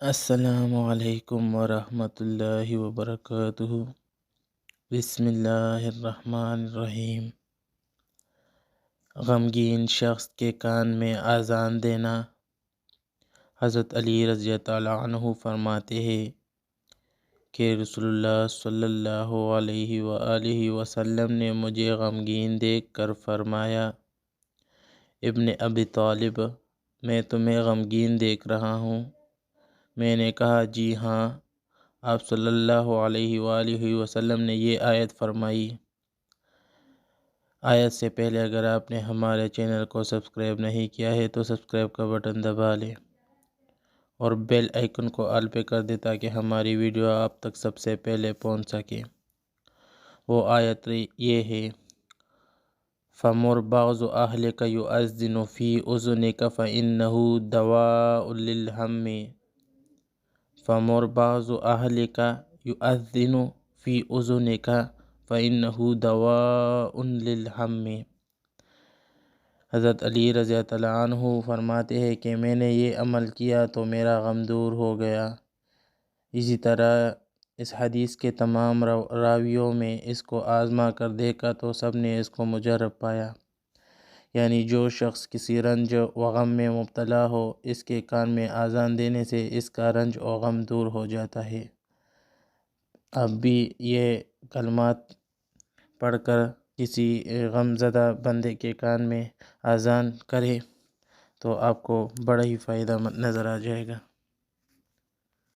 السلام علیکم ورحمۃ اللہ وبرکاتہ۔ بسم اللہ الرحمن الرحیم۔ غمگین شخص کے کان میں اذان دینا۔ حضرت علی رضی اللہ عنہ فرماتے ہیں کہ رسول اللہ صلی اللہ علیہ وآلہ وسلم نے مجھے غمگین دیکھ کر فرمایا، ابن ابی طالب، میں تمہیں غمگین دیکھ رہا ہوں۔ میں نے کہا، جی ہاں، آپ صلی اللہ علیہ وآلہ وسلم نے یہ آیت فرمائی۔ آیت سے پہلے اگر آپ نے ہمارے چینل کو سبسکرائب نہیں کیا ہے تو سبسکرائب کا بٹن دبا لیں اور بیل آئیکن کو آل پہ کر دیں تاکہ ہماری ویڈیو آپ تک سب سے پہلے پہنچ سکے۔ وہ آیت یہ ہے، فَمُرْ بَعْضُ أَهْلِكَ يُؤَذِّنُ فِي أُذُنِكَ فَإِنَّهُ دَوَاءٌ لِلْهَمِّ۔ فَمُرْ بَعْضُ أَهْلِكَ يُؤَذِّنُ فِي أُذُنِكَ فَإِنَّهُ دَوَاءٌ لِلْهَمِّ۔ حضرت علی رضی اللہ عنہ فرماتے ہیں کہ میں نے یہ عمل کیا تو میرا غم دور ہو گیا۔ اسی طرح اس حدیث کے تمام راویوں میں اس کو آزما کر دیکھا تو سب نے اس کو مجرب پایا، یعنی جو شخص کسی رنج و غم میں مبتلا ہو، اس کے کان میں اذان دینے سے اس کا رنج و غم دور ہو جاتا ہے۔ اب بھی یہ کلمات پڑھ کر کسی غم زدہ بندے کے کان میں اذان کرے تو آپ کو بڑا ہی فائدہ مند نظر آ جائے گا۔